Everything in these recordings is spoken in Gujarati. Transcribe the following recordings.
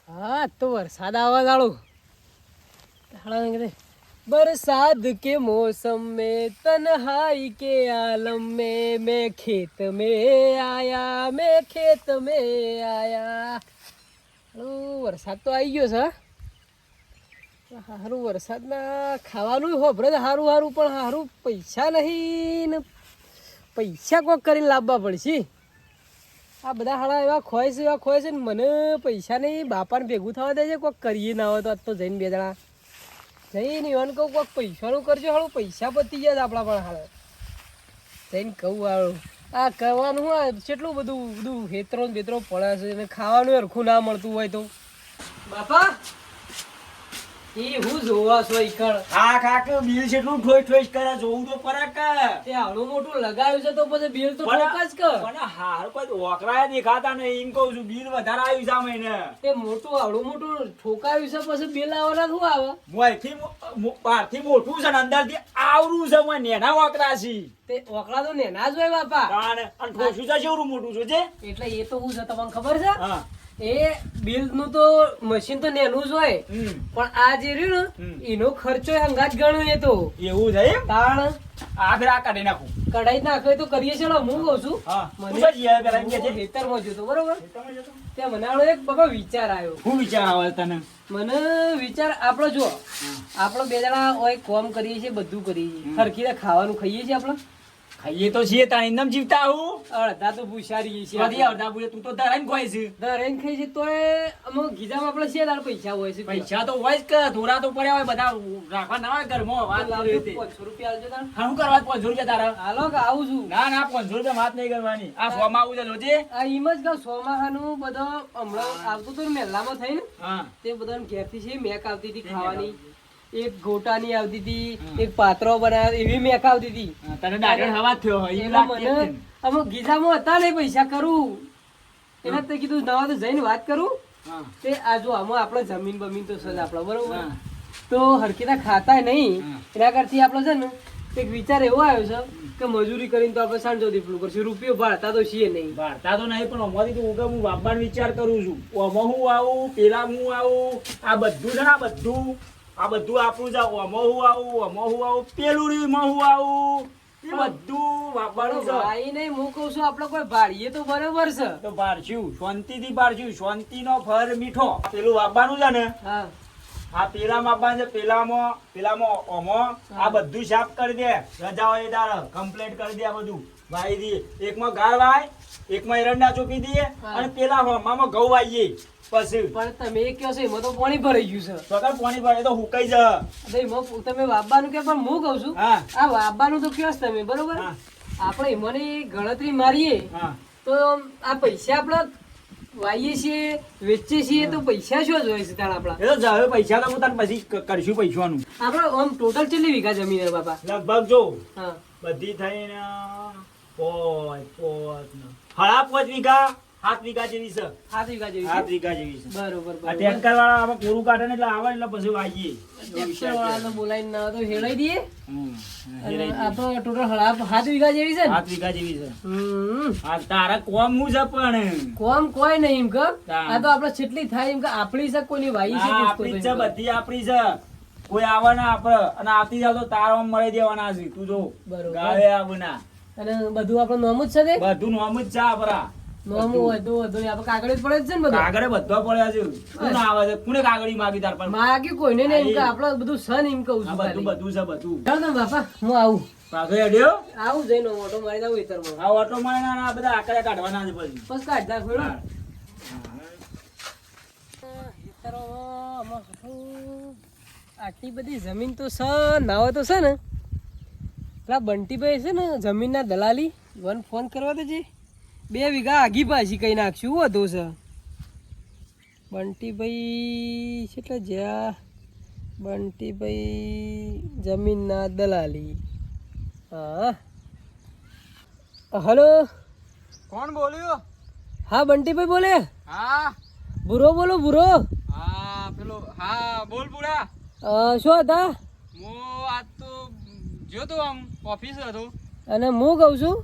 हाँ तो वरसाद आवाज आड़ो बरसात के मौसम में तन्हाई के आलम में मैं खेत में आया वरसाद तो आई गयो છે હારું વરસાદના ખાવાનું હોભરે હારું હારું પણ હારું પૈસા નહીં ને પૈસા કોક કરીને લાવવા પડશે આ બધા હાડા એવા ખોય છે ને મને પૈસા નહીં બાપાને ભેગું થવા દે છે કોક કરીએ ના હોય તો આજ તો જઈને બે જણા જઈને એવાને કહું કોક પૈસાનું કરજો હારું પૈસા પતી જાય આપણા પણ હાલ જઈને કહું હારું આ કરવાનું હોય કેટલું બધું હેતરો બેતરો પડે છે અને ખાવાનું હરખું ના મળતું હોય તો બાપા એ હું જોવા છો ઈકણ હા કાકે બિલ કેટલું ઠોઈ ઠોઈ કરે જોવું તો પડે કે તે આવડું મોટું લગાવ્યું છે તો પછી બિલ તો ઠોક જ કે પણ હાર કોઈ ઓકરાય દેખાતા નહીં એમ કહું છું બિલ વધારે આવ્યું છે આ મહિને તે મોટું આવડું મોટું ઠોકાવ્યું છે પછી બિલ આવવાના શું આવે મોયથી બહારથી મોટું છે ને અંદરથી આવરું છે મોય નેના ઓકરા છે તે ઓકળા તો નેના જ હોય બાપા અને ઠોસું છે જેવડું મોટું છે જે એટલે એ તો હું છે તમને ખબર છે હા એ બિલ નું તો મશીન તો નેનું જ હોય પણ આ જે રહ્યું ને એનો ખર્ચો હંગાત ગણો એ તો એવું છે એમ તાણ આ ફેર આ કાઢી નાખું કઢાઈ નાખે તો કરીએ છે હું કહું છું હા મને ખેતરમાં જતો બરોબર ત્યાં મને આનો એક બાબા વિચાર આવ્યો હું વિચાર આવે તને મને વિચાર આપણો જો આપણો બે જણા ઓય કોમ કરીએ છીએ બધું કરીએ છીએ ખરખીને ખાવાનું ખાઈએ છીએ આપણે ખાઈએ તો છીએ તાણી નમ જીવતા હું અડધા તો ભૂસારીએ છીએ બધી અડધા પૂરે તું તો ધરાઈને ખોય છે દરેક ખાઈ છે તોય અમુક ગીજામાં આપણે છે તાર પૈસા હોય છે પૈસા તો હોય જ કે થોડા તો પડ્યા હોય બધા રાખવા ના હોય ઘરમાં વાત કરી રીતે 500 રૂપિયા આલજો તાર શું કરવા 500 રૂપિયા તારા હાલો કે આવું છું ના ના 500 રૂપિયા વાત નહીં કરવાની આ ફોમાં આવું છે લોજે આ ઈમ જ કહું સોમાહાનું બધો હમણાં આવતું હતું ને મેલામાં થઈને હા તે બધાને ઘેરથી છે મેક આવતી હતી ખાવાની એક ગોટાની આવતી હતી એક પાત્રો બનાવ્યો એવી મેક આવતી હતી તને ડાયરેક્ટ હવા થયો હોય એટલે મને અમુક ગીજામાં હતા ને પૈસા કરું એટલે તે કીધું નવા તો જઈને વાત કરું તે આ જો આમાં આપણે જમીન બમીન તો સજ આપણો બરોબર તો હરખીતા ખાતા નહીં એના કરતી આપણે છે ને એક વિચાર એવો આવ્યો છે કે મજૂરી કરીને તો આપણે સાંજો દીપલું કરશું રૂપિયો ભાડતા તો છીએ નહીં વાર્તા તો નહીં પણ અમારી તો ઉગમ હું વાપવાનો વિચાર કરું છું ઓમાં હું આવું પેલા હું આવું આ બધું છે ને આ બધું આપણું છે ઓમાં હું આવું પેલું રહ્યું હું આવું એ બધું વાપરવાનું છે ભાઈ નહીં હું કહું છું આપણે કોઈ ભાડીએ તો બરોબર છે તો બારશું શાંતિથી બારશું શાંતિનો ફર મીઠો પેલું વાપવાનું છે ને હા આ પેલામાં આપવાનું છે પેલામાં ઓમો આ બધું સાફ કરી દે રજા હોય તાર કમ્પ્લીટ કરી દે આ બધું વાઈ દે એકમાં ગાળ વાય એકમાં એરંડા ચોપી દઈએ અને પેલા હોમામાં ઘઉં વાઈએ પછી પણ તમે કહો છો એમાં તો પાણી ભરાઈ ગયું છે વગર પાણી ભરે તો હુકાઈ જા તમે વાવવાનું કે પણ હું કહું છું હા આ વાવવાનું તો કયો તમે બરોબર આપણે એમાંની ગણતરી મારીએ હા તો આ પૈસા આપણે વાઈએ છીએ વેચીએ છીએ તો પૈસા શું જ હોય છે તાર આપણા એ તો જાવે પૈસા તો હું તને પછી કરશું પૈસાનું આપણે આમ ટોટલ કેટલી વીઘા જમીન છે બાપા લગભગ જો હા બધી થઈને 5 વીઘા 7 વીઘા જેવી છે 7 વીઘા જેવી 7 વીઘા જેવી છે બરોબર આ ટેન્કર વાળા આમાં પૂરું કાઢે ને એટલે આવે એટલે પછી વાગીએ ટ્રેક્ટર વાળા તો બોલાવીને ના તો હેડાઈ દઈએ અને આપણે ટોટલ 7 વીઘા જેવી છે ને 7 વીઘા જેવી છે આ તારા કોમ હું છે પણ કોમ કોઈ નહીં એમ કે તાન. આ તો આપણે છેટલી થાય એમ કે આપણી છે કોઈની વાઈ છે આ આપણી જ છે બધી આપણી છે કોઈ આવે ના આપણે અને આવતી જાવ તો તારો મળી દેવાના છે તું જો બરોબર. ગાવે આવના અને બધું આપણે નોમ જ છે તે બધું નોમ જ છે આપણા નોમ હોય તો વધુ નહીં આપણે કાગળ જ પડે જ છે ને બધું કાગળે બધા પડ્યા છે કોણ આવે છે કોને કાગળી માગી તાર પણ માગી કોઈને નહીં એમ કે આપણે બધું છે ને એમ કહું આ છું બધું ખાલી. બધું છે બધું ચાલો ને બાપા હું આવું પાછો હેડ્યો આવું જઈને ઓટો મારી દઉં ખેતરમાં આ ઓટો મારીને આ બધા આકડા કાઢવાના છે પછી બસ કાઢ નાખ ખોડો હા. આટલી બધી જમીન તો છે નાવા તો છે ને પેલા બંટીભાઈ છે ને જમીનના દલાલી વન ફોન કરવા તો છે 2 વીઘા આગી પાછી કઈ નાખશું શું હતો છે બંટીભાઈ કેટલા જ્યાં બંટીભાઈ જમીનના દલાલી હા હલો કોણ બોલ્યું હા બંટીભાઈ બોલે હા ભૂરો બોલો ભૂરો હા પેલો હા બોલ પૂરા શું હતા હું આજ તો જો તો આમ ઓફિસ હતો અને હું કહું છું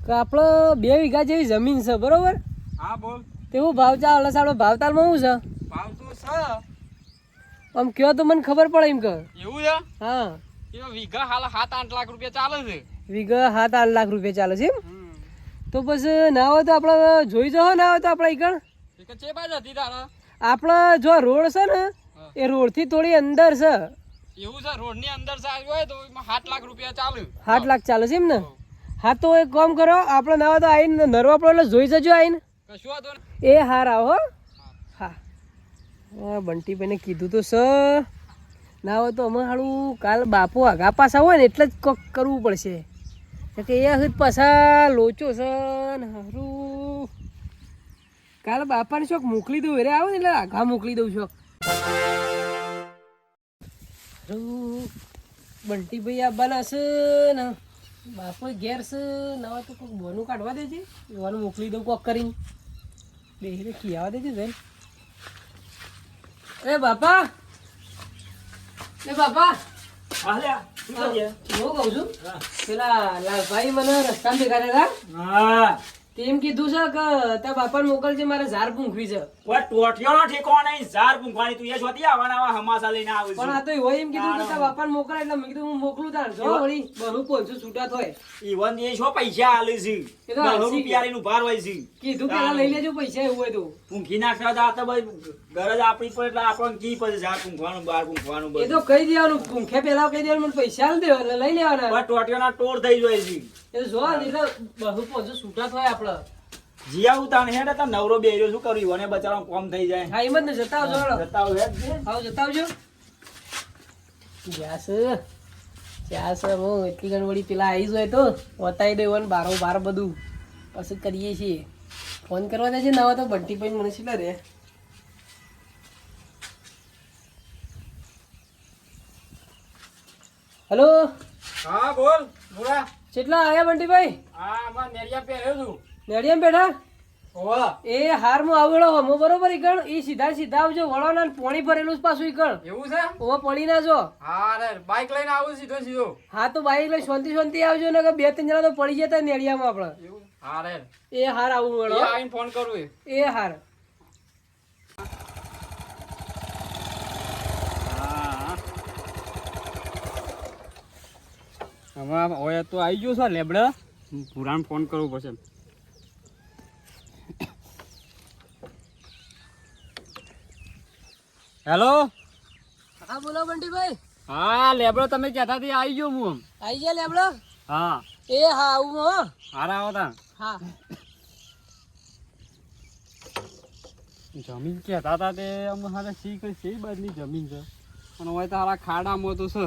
કે આપણે 2 વીઘા જેવી જમીન છે બરોબર હા બોલ તેવું ભાવ ચાલે છે આપણે ભાવતાલમાં શું છે ભાવ તો આમ કયો તો મને ખબર પડે એમ કે એવું છે હા એ વીઘા હાલ 7-8 લાખ રૂપિયા ચાલે છે વીઘા 7-8 લાખ રૂપિયા ચાલે છે એમ તો પછી ના હોય તો આપણે જોઈ જાઓ ના હોય તો આપણે ઈકણ એ કે ચે બાજુ હતી તારા આપણે જો રોડ છે ને એ રોડ થી થોડી અંદર છે એવું છે રોડ ની અંદર ચાલ્યું હોય તો એમાં 7 લાખ રૂપિયા ચાલે 8 લાખ ચાલે છે એમ ને હા તો એક કામ કરો આપણે ના હોય તો આવીને નરવા પડો એટલે જોઈ જજો આવીને કશું વાંધો નહીં. એ હારા હો હા હા બંટીભાઈને કીધું તો સ ના હોય તો અમે હાડું કાલ બાપુ આગા પાછા હોય ને એટલે જ કોક કરવું પડશે કે એ હદ પાછા લોચો છે ને હારું કાલ બાપાને શોખ મોકલી દઉં રે આવે ને એટલે આગા મોકલી દઉં શોખ હારું બંટીભાઈ આવવાના છે ને બાપો ઘેર છે ના હોય તો કોઈક બોનું કાઢવા દેજે બોનું મોકલી દઉં કોક કરીને બેહીને ખીયાવા દેજે બેન એ બાપા હા લ્યા, શું કરીએ? હું કહું છું પેલા લાલભાઈ મને રસ્તામાં દેખાડ્યા હતા હા તેમ કીધું છે કે તારા બાપાને મોકલજે મારે ઝાર પૂંખવી છે કોઈ ટોટિયોનો ઠેકો નહીં, ઝાર પૂંખવાની. તું એ જોતી આવવાના આવા હમાસા લઈને આવું પણ આ તો એવો એમ કીધું કે તારા બાપાને મોકલે એટલે મેં કીધું હું મોકલું તાણ જો વળી બહુ 500 છૂટા થાય ઈવન એ છો પૈસા આલે છે, એ તો 10 આલસી રૂપિયા લઈને ઉભા હોય છે. કીધું પેલા લઈ લેજો પૈસા એવું હોય તો પૂંખી નાખતા હતા તો ભાઈ ગરજ આપણી પર એટલે આપણને કી પછી ઝાર પૂંખવાનું બાર પૂંખવાનું એ બધું. તો કહી દેવાનું પૂંખે પેલા કહી દેવાનું મને પૈસા આલ દેવા એટલે લઈ લેવાના પણ ટોટિયોના ટોળ થઈ જાય છે. એ તો જો એટલે બહુ 500 છૂટા થાય આપણે જીયા ઉતાણ હેડે તો નવરો બેર્યો શું કરું ઈવોને બચારાને કોમ થઈ જાય. હા એમ જ ને જતા આવજો હેડો. જતા હોય જ છે. આવો જતા આવજો જ્યાસ હું એટલી ગણ વળી પેલા આવી જાય તો બતાવી દેવાનું બારો બાર બધું પછી કરીએ છીએ ફોન કરવા જાય છે ના હોય તો બંટી ભાઈ મને કેટલા રે હેલો હા બોલ બોલા કેટલા આયા બંટીભાઈ હા માં નેરિયા પહેર્યો છું નેડિયમ બેઠા ઓવા એ હાર માં આવેલો હમો બરોબર ઈકણ એ સીધા સીધા આવજો વળો ને પાણી ભરેલું જ પાછું ઈકણ એવું છે ઓવા પડી ના જો હા રે બાઈક લઈને આવું સીધો સીધો હા તો બાઈક લઈ શાંતિ શાંતિ આવજો ને કે 2-3 જણા તો પડી જતા નેડિયામાં આપણે એવું હા રે એ હાર આવું એ વળો આવીને ફોન કરું એ હાર હવે ઓય તો આવી ગયો છે લેબડા પુરાણ ફોન કરવો પડશે હેલો હા બોલો બંટીભાઈ હા લેબડો તમે કહેતા હતી આવી ગયો હું આઈ ગયા લેબડો હા એ હા આવું હો હારા આવો તા હા જમીન કહેતા હતા તે અમે હારે શીખ છે બાજની જમીન છે અને હવે તો હારા ખાડામાં તો છે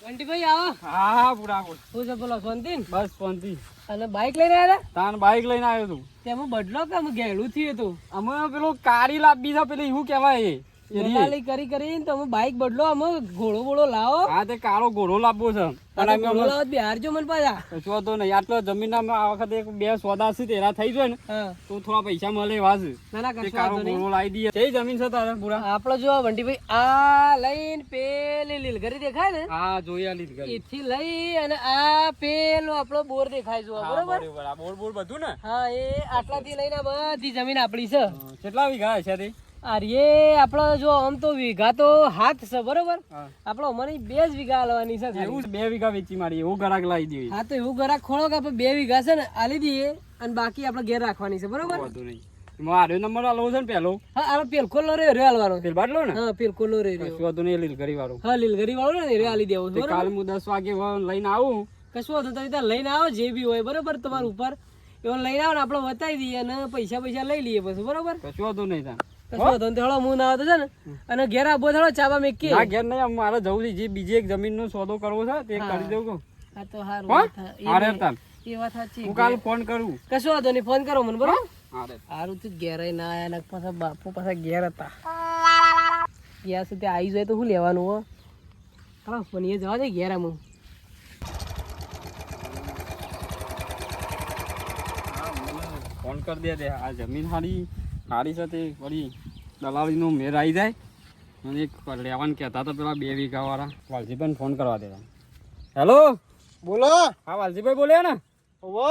બંટીભાઈ આવો હા હા પૂરા બોલ શું છે બોલો શાંતિ ને? બસ પહોંચી અને બાઈક લઈને આવ્યા તાન બાઈક લઈને આવ્યો તું તેમાં બદલો કે અમે ગેલું થયું હતું અમે પેલો કારી લાવી છે પેલી શું કહેવાય એ રી. દલાલી કરી કરીને તો અમે બાઈક બદલો અમે ઘોડો બોડો લાવો હા તે કાળો ઘોડો લાવવો છે અને અમે ઘોડો લાવો તો બિહારજો મને પાછા કશું તો નહીં આટલો જમીનમાં આ વખતે એક બે સોદા છે તેરા થઈ જાય ને હા તો થોડા પૈસા મળે એવા છે ના ના તે કશો કાળો વાંધો નહીં ઘોડો લાવી દઈએ કઈ જમીન છે તારે પૂરા આપડે જો બંટીભાઈ આ લઈને પેલી લીલગરી દેખાય ને હા જોયા લીધી એથી લઈ અને આ પેલો આપણો બોર દેખાય જો બરોબર બરોબર આ બોર બોર બધું ને હા એ આટલાથી લઈને આ બધી જમીન આપણી છે કેટલા વીઘા છે તે અરે આપણો જો આમ તો વીઘા તો હાથ છે બરોબર હા આપણો અમારી 2 જ વીઘા આલવાની છે ખાલી. એવું 2 વીઘા વેચી મારી એવું ગરાક લાવી દેવી હા તો એવું ગરાક ખોળો કે આપણે 2 વીઘા છે ને આલી દઈએ અને બાકી આપણે ઘેર રાખવાની છે બરોબર વધુ નહીં મારો નંબર આલો છે ને પેલો હા આપણે પેલકોલ રે રે આલવાનો પેલ બાટલો ને હા પેલકોલ રે રે કશું વધુ નહીં લીલ કરી વાળો હા લીલગરી વાળો ને રે આલી દેવો તે બરોબર કાલ હું 10 વાગે લઈને આવું કશું વાંધો તમે ત્યાં લઈને આવો જે બી હોય બરોબર તમારા ઉપર એવો લઈને આવો ને આપણે બતાવી દઈએ અને પૈસા લઈ લઈએ પછી બરોબર કશું વધુ નહીં થાય કશું વાંધો નહીં. થોડો હું ના આવતો છે ને અને ઘેર આવો થોડો ચાબા મેકી ના ઘેર નહીં મારે જવું છે જે બીજી એક જમીન નો સોદો કરવો છે તે હા. કરી દઉં કહું હા તો હારું હો? વાત હા. હારે તાર. એ વાત સાચી હું કાલ ફોન કરું કશું વાંધો નહીં ફોન કરો મને બરોબર હારે હારું તો ઘેર ના આયા ને પાછા બાપુ પાછા ઘેર હતા ગયા સુધી આવી જાય તો શું લેવાનું હો હા પણ એ જવા દે ઘેર આમ ફોન કરી દે આ જમીન હારી છે તે વળી દલાલીનો મેર આવી જાય અને એક લેવાનું કહેતા તો પેલા 2 વીઘા વાળા વાલજીભાઈ ફોન કરવા દેતા હેલો બોલો હા વાલજીભાઈ બોલ્યા ને ઓવો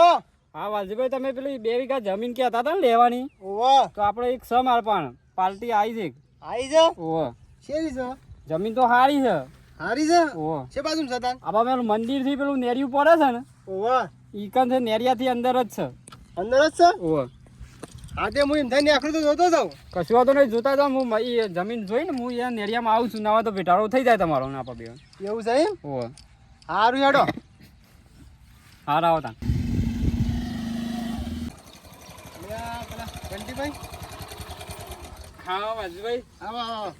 હા વાલજીભાઈ તમે પેલી 2 વીઘા જમીન કહેતા હતા ને લેવાની ઓવા તો આપણે એક સ માર પણ પાર્ટી આવી છે આઈ જા ઓહ શેરી છે જમીન તો સારી છે હારી છે ઓહ છે બાજુ સતાન આબા પેલું મંદિર થી પેલું નેરિયું પડે છે ને ઓવા ઈકન છે નેરિયા થી અંદર જ છે અંદર જ છે ઓહ હા તે હું એમ થઈને આખરું તો જોતો જાઉં કશું વાતો નહીં જોતા જાઓ હું એ જમીન જોઈને હું એ નેરિયામાં આવું છું ના તો ભેટાળો થઈ જાય તમારો ને આપા બે એવું છે એમ ઓહ હારું હેડો હા રાવો તા પેલા ઘંટીભાઈ હા વાલજીભાઈ આવો આવો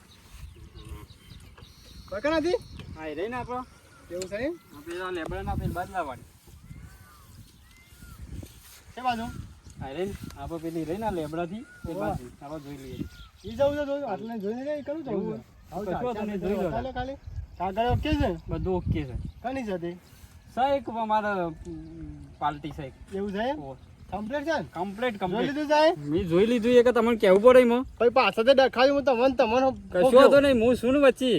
બકર નથી હા એ રહી ને આપણો એવું છે એમ આપણે લેબડાના પેલી બાદ લાવવાની છે બાજુ હા રહી ને આપણે પેલી રહી ને લેબડાથી એ બાજુ આપણે જોઈ લઈએ ઈ જવું છે જોયું આટલે જોઈને નહીં કરું જવું કશું વાંધો નહીં, જોઈ લો. ખાલી કાગળ ઓકે છે બધું ઓકે છે કની જતી સાહેબ અમારે પાર્ટી સાહેબ એવું છે એમ કમ્પ્લીટ છે ને કમ્પ્લીટ જોઈ કમ્પ્લીટ લીધું સાહેબ મેં જોઈ લીધું એ કે તમને કેવું પડે એમાં પછી પાછળ દેખાયું હું તમને કશું વાંધો નહીં હું શું ને વચ્ચે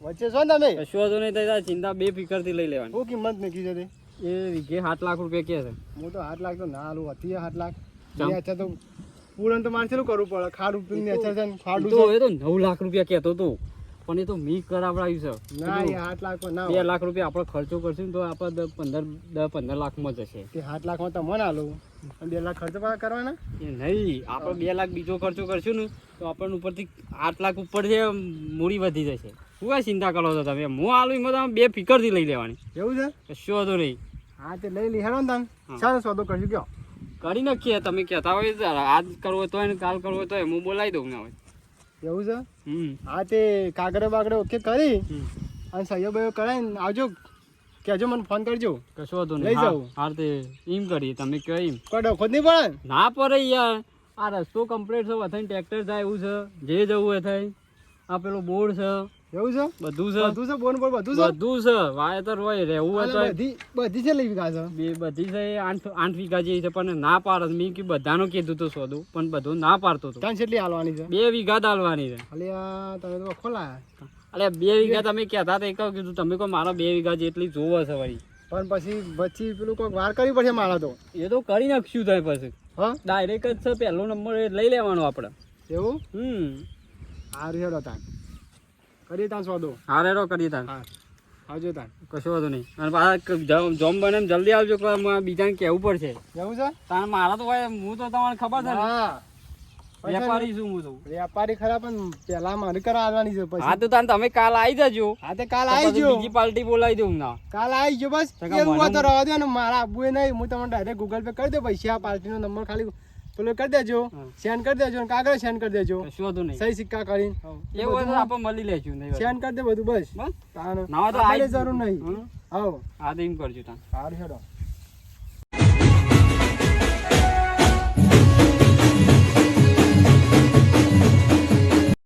વચ્ચે છો ને તમે કશું વાંધો નહીં થાય ચિંતા બેફિકરથી લઈ લેવાની શું કિંમત મૂકી છે તે? એ વીઘે 7 લાખ રૂપિયા કે છે હું તો 8 લાખ તો ના હાલું હતી 8 લાખ ચમ? એ અચ્છા તો પૂરણ તો મારે શેનું કરવું પડે ખાડું પીને અચ્છા છે ને ખાડું તો છે એ તો 9 લાખ રૂપિયા કહેતો હતો પણ એ તો મી કરાવડાવ્યું છે ના એ 8 લાખ માં ના 2 લાખ રૂપિયા આપણે ખર્ચો કરશું ને તો આપણે 15 લાખમાં જશે તે 8 લાખમાં તો મને હાલું અને 2 લાખ ખર્ચ પાછા કરવાના એ નહીં આપણે 2 લાખ બીજો ખર્ચો કરશું ને તો આપણને ઉપરથી 8 લાખ ઉપર છે મૂડી વધી જશે શું આ ચિંતા કરો છો તમે હું હાલું એમાં તમે બેફિકરથી લઈ લેવાની એવું છે કશું વાંધો નહીં હા તે લઈ લી હેડો ને તમે હા. ચાલો સોદો કરશું કયો કરી નાખીએ તમે કહેતા હોય તો આજ કરવો તો ને કાલ કરવો તો હું બોલાવી દઉં ના હોય એવું છે હમ હા તે કાગળે બાગડે ઓકે કરી હમ. અને સહીઓ બહીઓ કરાવીને આવજો કહેજો મને ફોન કરજો કશું વાંધો લઈ નહીં જાઉં. હાર તે એમ કરીએ તમે કહો એમ કોઈ ડખો જ નહીં પડે ને? ના પડે યાર આ રસ્તો કમ્પ્લીટ છે વધારે ટ્રેક્ટર જાય એવું છે જે જવું એ થાય આ પેલો બોર્ડ છે એવું છે બધું છે બધું છે બોન પર બધું છે બધું છે વાયતર હોય રહેવું હોય તો અને બધી છે લઈ વિકા છે બધી છે 8 વીઘા જેવી છે પણ ના પાડે મેં કે બધાનું કીધું તો સોદું પણ બધું ના પાડતો હતો ત્યાં કેટલી હાલવાની છે 2 વીઘા દાલવાની છે ખાલી આ તમે તો ખોલાયા અરે 2 વીઘા તમે કહેતા હતા એક કીધું તમે કહો મારા 2 વીઘા જેટલી જોવો છે વળી પણ પછી પેલું કોઈક વાર કરવી પડશે મારા તો એ તો કરી નાખશું થાય પછી હા ડાયરેક્ટ જ છે પહેલો નંબર એ લઈ લેવાનો આપણે એવું હમ સારું હેડો તાન કરીએ તાન સોદો હા રેડો કરીએ તાર હા આવજો તાન કશું વાંધો નહીં અને પાછા જોમ બને એમ જલ્દી આવજો કે બીજાને કહેવું પડશે એવું છે તાર મારા તો હોય હું તો તમારે ખબર છે ને હા વેપારી છું હું તો વેપારી ખરા પણ પેલા મારી કરા આવવાની છે પછી હા તો તાર તમે કાલ આવી જજો હા તે કાલ તો આવી પછી ગયો બીજી પાર્ટી બોલાવી દઉં ના કાલ આવી ગયો બસ તો કાં એવું હોય તો મને- રહેવા દો ને મારા આબુ નહીં હું તમને ડાયરેક્ટ ગૂગલ પે કરી દે પૈસા પાર્ટીનો નંબર ખાલી પેલો કરી દેજો હા. સેન્ડ કરી દેજો અને કાગળ સેન્ડ કરી દેજો કશું વાંધો નહીં સહી સિક્કા કરીને એવું હોય તો આપણે મળી લેશું નહીં સેન્ડ કરી દે બધું બસ બસ તાનો ના હોય તો આપણે આવી જરૂર નહીં હમ. આવો હા તો એમ કરજો તાર સારું હેડો